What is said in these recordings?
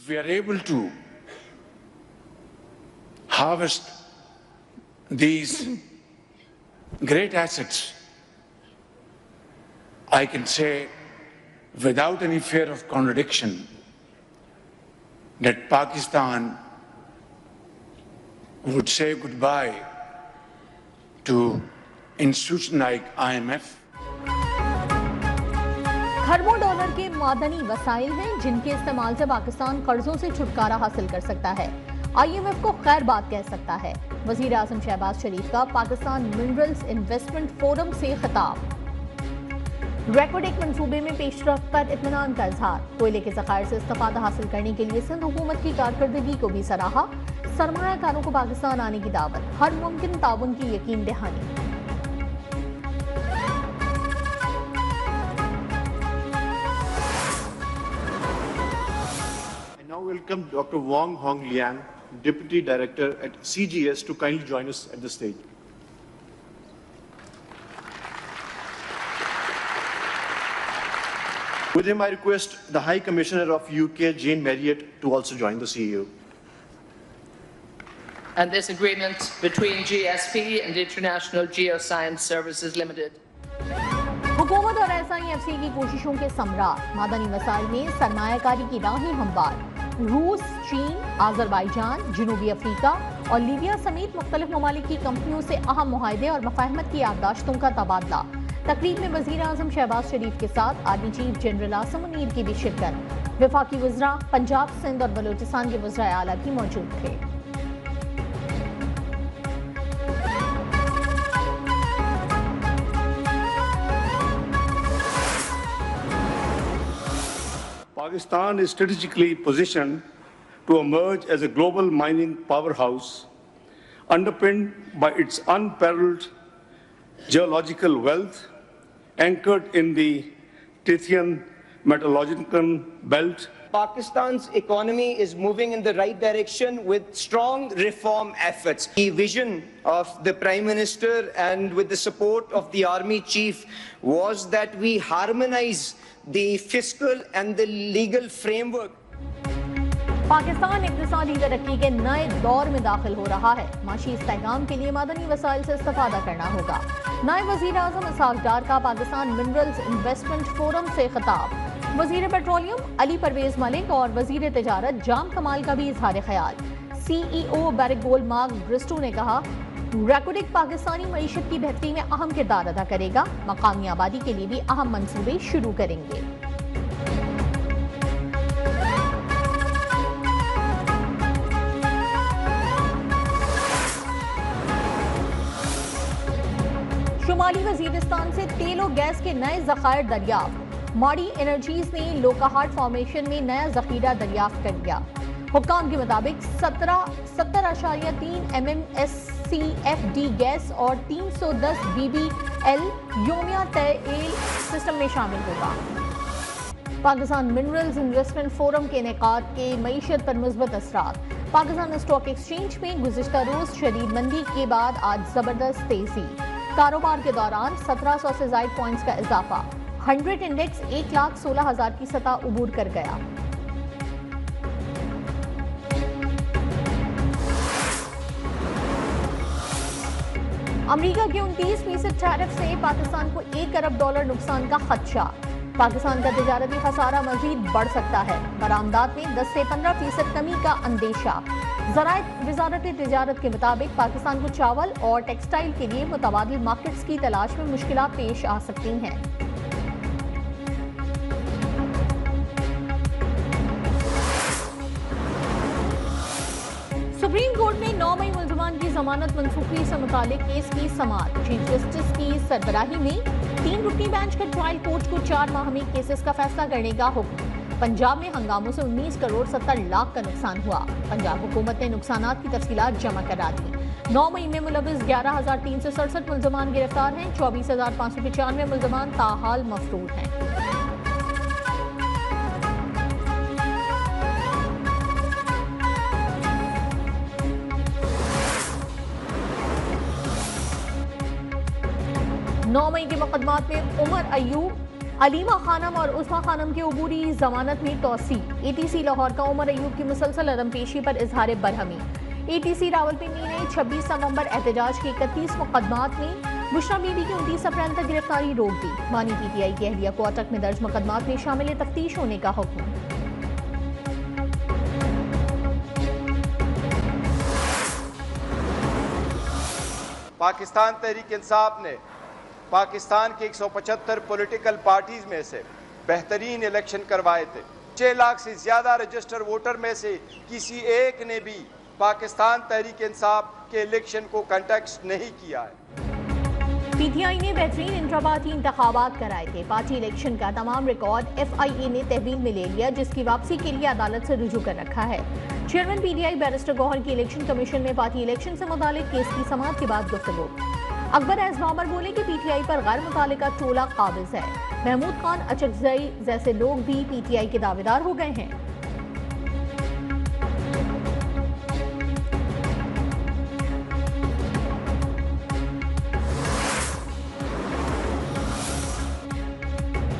if we are able to harvest these great assets, I can say without any fear of contradiction that Pakistan would say goodbye to institutions like IMF. खरबों dollar के मादनी वसाइल हैं जिनके इस्तेमाल से पाकिस्तान कर्जों से छुटकारा हासिल कर सकता है। IMF को खैर बात कह सकता है। वजीर आजम शहबाज शरीफ का पाकिस्तान मिनरल्स इन्वेस्टमेंट फोरम से खिताब। रेकॉर्ड एक मंसूबे में पेशरफ्त पर इत्मीनान का इजहार। कोयले के ज़खायर से इस्तिफादा हासिल करने के लिए सिंध हुकूमत की कारकर्दगी को भी सराहा। सरमायाकारों को पाकिस्तान आने की दावत, हर मुमकिन ताउन की यकीन दहानी। I now welcome Dr. Wong Hong Liang, Deputy Director at CGS, to kindly join us at the stage. With him, I request the High Commissioner of UK, Jane Marriott, to also join the CEO. And this agreement between GSP and International Geoscience Services Limited. हुकूमत और SIFC की कोशिशों के सम्राट। मादनी वसाइल में सरमायाकारी की राहें हमवार। रूस, चीन, आज़रबाईजान, जनूबी अफ्रीका और लीबिया समेत मुख्तलिफ ममालिक की कंपनियों से अहम मुआहदे और मफाहमत की याददाश्तों का तबादला। तकरीब में वज़ीर आज़म शहबाज शरीफ के साथ army chief general Asim Munir की भी शिरकत। वफाकी वज़रा, पंजाब, सिंध और बलूचिस्तान के वज़राए आला भी मौजूद थे। Pakistan is strategically positioned to emerge as a global mining powerhouse, underpinned by its unparalleled geological wealth, anchored in the Tethyan metallurgical belt. Pakistan's economy is moving in the right direction with strong reform efforts. The vision of the Prime Minister and with the support of the Army Chief was that we harmonize the fiscal and the legal framework. Pakistan इक़्तिसादी तरक्की के नए दौर में दाखिल हो रहा है। माशी इस्तेहकाम के लिए मादनी वसाइल से इस्तिफादा करना होगा। नायब वज़ीर आज़म इसहाक डार का पाकिस्तान मिनरल्स इन्वेस्टमेंट फोरम से खिताब। वज़ीर पेट्रोलियम अली परवेज मलिक और वज़ीर तिजारत जाम कमाल का भी इजहार ख्याल। CEO बैरिक गोल्डमार्क ब्रिस्टो ने कहा, रेकॉर्डिक पाकिस्तानी मईशत की बेहतरी में अहम किरदार अदा करेगा। मकामी आबादी के लिए भी अहम मंसूबे शुरू करेंगे। शुमाली वजीरिस्तान से तेल और गैस के नए ज़खायर दरियाफ्त। माड़ी एनर्जीज ने लोकाहाट फॉर्मेशन में नया ज़खीरा दरियाफ्त कर लिया। हुक्काम के मुताबिक 70.3 MMSCFD गैस और 310 BBL योमिया तेल सिस्टम में शामिल होगा। पाकिस्तान मिनरल्स इन्वेस्टमेंट फोरम के इनेकाद के मईशत पर मुस्बत असरात। पाकिस्तान स्टॉक एक्सचेंज में गुज़िश्ता रोज़ शदीद मंदी के बाद आज जबरदस्त तेजी। कारोबार के दौरान 1700 से ज़ायद पॉइंट्स का इजाफा। 100 इंडेक्स 1,16,000 की सतह उबूर कर गया। अमेरिका के 29% टैरिफ से पाकिस्तान को $1 अरब नुकसान का खदशा। पाकिस्तान का तिजारती खसारा मजीद बढ़ सकता है। बरामदात में 10 से 15% कमी का अंदेशा। ज़राए वज़ारत तिजारत के मुताबिक पाकिस्तान को चावल और टेक्सटाइल के लिए मुतबादिल मार्केट्स की तलाश में मुश्किलात पेश आ सकती हैं। सुप्रीम कोर्ट में 9 मई मुल्ज़मान की जमानत मनसूखी से मुतालिक केस की समाअत। चीफ जस्टिस की सरबराही में 3 रुकनी बेंच का ट्रायल कोर्ट को 4 माह में केसेस का फैसला करने का हुक्म। पंजाब में हंगामों से 19 करोड़ 70 लाख का नुकसान हुआ। पंजाब हुकूमत ने नुकसानात की तफसीलात जमा करा दी। 9 मई में मुलविस 11,367 मुल्ज़मान गिरफ्तार हैं। 24,595 मुल्ज़मान ताहाल मफरूर हैं। नौ मई के मुकदमात में उमर अयूब, अलीमा खानम और उस्मा खानम की अबूरी जमानत में तौसी। ATC लाहौर का उमर अयूब की मुसलसल अदम पेशी पर इजहार बरहमी। ATC रावलपिंडी ने 26 नवंबर एहतजाज के 31 मुकदमात में बुशरा बीबी की 29 अप्रैल तक गिरफ्तारी रोक दी। मानी PTI की अहलिया को अटक में दर्ज मुकदमात में शामिल तफ्तीश होने का हुक्म। पाकिस्तान तहरीक इंसाफ ने पाकिस्तान के 175 पॉलिटिकल पार्टीज में से बेहतरीन इलेक्शन करवाए थे। 6 लाख से ज्यादा रजिस्टर वोटर में से किसी एक ने भी पाकिस्तान तहरीक इंसाफ के इलेक्शन को कंटेस्ट नहीं किया है। PTI ने बेहतरीन इंतखाबाती इंतखाबात कराए थे। पार्टी इलेक्शन का तमाम रिकॉर्ड FIA ने तहवील में ले लिया, जिसकी वापसी के लिए अदालत से रुजू कर रखा है। चेयरमैन PTI बैरिस्टर गौहर की इलेक्शन कमीशन में पार्टी इलेक्शन से मुतालिक केस की समाअत के बाद गुफ्तगू। अकबर एज नॉमर बोले कि PTI पर गैर मुतालिका टोला काबिज है। महमूद खान अचकजई जैसे लोग भी PTI के दावेदार हो गए हैं।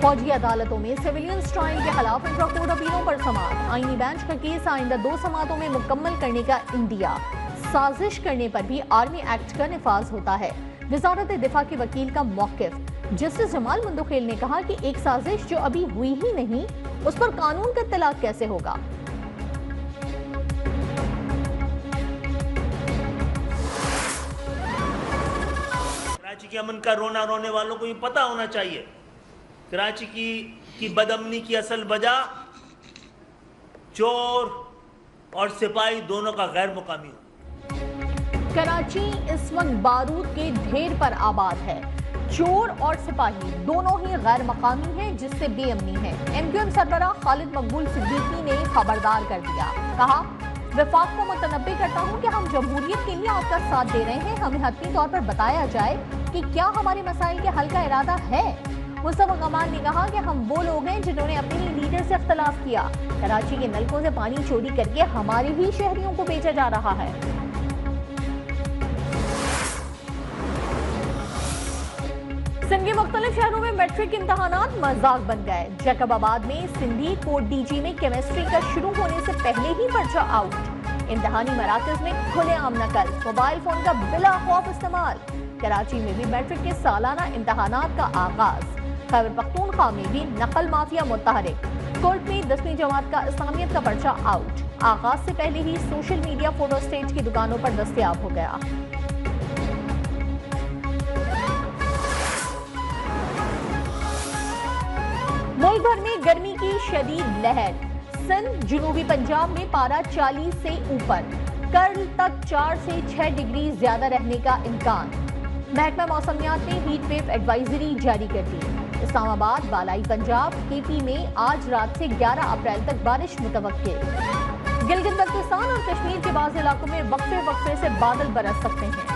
फौजी अदालतों में सिविलियंस ट्रायल के खिलाफ इंट्रा कोर्ट अपीलों पर समाअत। आईनी बेंच का केस आइंदा 2 समाअतों में मुकम्मल करने का इंदिया। साजिश करने पर भी आर्मी एक्ट का निफाज होता है। वजारत दिफा के वकील का मौकिफ। जस्टिस जमाल मुंदोखेल ने कहा कि एक साजिश जो अभी हुई ही नहीं, उस पर कानून का इत्तलाक कैसे होगा। कराची के अमन का रोना रोने वालों को ये पता होना चाहिए, कराची की बदअमनी की असल वजह चोर और सिपाही दोनों का गैर मुकामी हो। कराची इस वक्त बारूद के ढेर पर आबाद है। चोर और सिपाही दोनों ही गैर मकामी हैं, जिससे बेअमनी है। MQM सरबराह खालिद मकबूल सिद्दीकी ने खबरदार कर दिया। कहा, वफाक को मुतनब्बे करता हूं कि हम जमहूरियत के लिए आपका साथ दे रहे हैं। हमें हतमी तौर पर बताया जाए कि क्या हमारे मसाइल के हल का इरादा है। मुस्तफा कमाल ने कहा कि हम वो लोग हैं जिन्होंने अपने लीडर से इख्तलाफ किया। कराची के नलकों से पानी चोरी करके हमारे ही शहरियों को बेचा जा रहा है। सिंध के मुख्तलिफ शहरों में मैट्रिक इम्तहानात मजाक बन गए। जैकबाबाद में सिंधी कोट DG में केमिस्ट्री का शुरू होने से पहले ही पर्चा आउट। इम्तहानी मराकज में खुलेआम नकल, मोबाइल फोन का बिला खौफ इस्तेमाल। कराची में भी मैट्रिक के सालाना इम्तहानात का आगाज। खैबर पख्तूनख्वा में भी नकल माफिया मुतहरिक। कोर्ट में 10वीं जमात का इस्लामियत का पर्चा आउट। आगाज से पहले ही सोशल मीडिया फोटो स्टेट की दुकानों पर दस्तयाब हो गया। मुल्क भर में गर्मी की शदीद लहर। सिंध, जनूबी पंजाब में पारा 40 से ऊपर। कल तक 4 से 6 डिग्री ज्यादा रहने का इम्कान। महकमा मौसमियात ने हीट वेव एडवाइजरी जारी कर दी। इस्लामाबाद, बालाई पंजाब, KP में आज रात से 11 अप्रैल तक बारिश मुतवक्के। गिलगित बल्तिस्तान और कश्मीर के बाज़ इलाकों में वक्फे वक्फे से बादल बरस सकते हैं।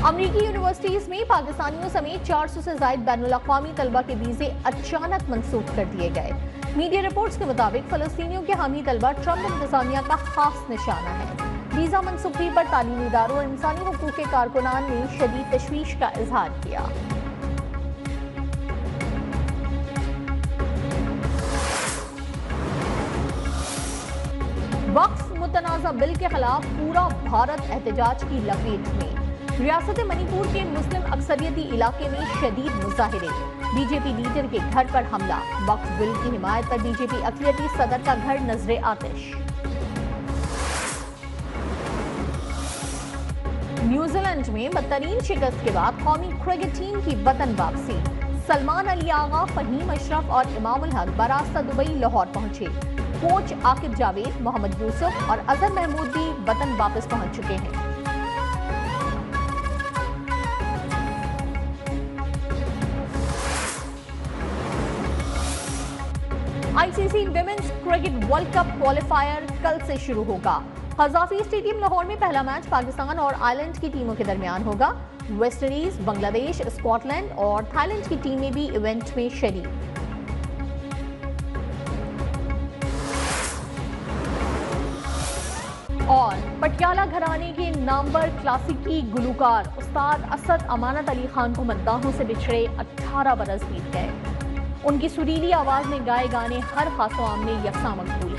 अमरीकी यूनिवर्सिटीज में पाकिस्तानियों समेत 400 से ज्यादा बैनुल अक़वामी तलबा के वीजे अचानक मंसूख कर दिए गए। मीडिया रिपोर्ट्स के मुताबिक फलस्तीनियों के हामी तलबा ट्रंप इंतजामिया का खास निशाना है। वीजा मंसूखी पर तालीमी इदारों और इंसानी हुकूक के कारकुनान ने शदीद तशवीश का इजहार किया। वक्फ मुतनाज़ा बिल के खिलाफ पूरा भारत एहतजाज की लपेट में। रियासत मणिपुर के मुस्लिम अक्सरियती इलाके में शदीद मुजाहिरे। बीजेपी लीडर के घर पर हमला। वक्फ बिल की हिमायत पर बीजेपी अक़लियती सदर का घर नजरे आतिश। न्यूजीलैंड में बदतरीन शिकस्त के बाद कौमी क्रिकेट टीम की वतन वापसी। सलमान अली आगा, फहीम अशरफ और इमामुल हक बरास्ता दुबई लाहौर पहुंचे। कोच आकिब जावेद, मोहम्मद यूसुफ और अजहर महमूद भी वतन वापस पहुंच चुके हैं। ICC women's cricket world cup qualifier कल से शुरू होगा। कज़ाफी स्टेडियम लाहौर में पहला मैच पाकिस्तान और आयरलैंड की टीमों के दरमियान होगा। वेस्ट इंडीज, बांग्लादेश, स्कॉटलैंड और थाईलैंड की टीमें भी इवेंट में शरीक। और पटियाला घराने के नामवर क्लासिकी गुलूकार उस्ताद असद अमानत अली खान को मद्दाहों से बिछड़े 18 बरस बीत गए। उनकी सुरीली आवाज में गाए गाने हर खासो आम में यकसा मकबूल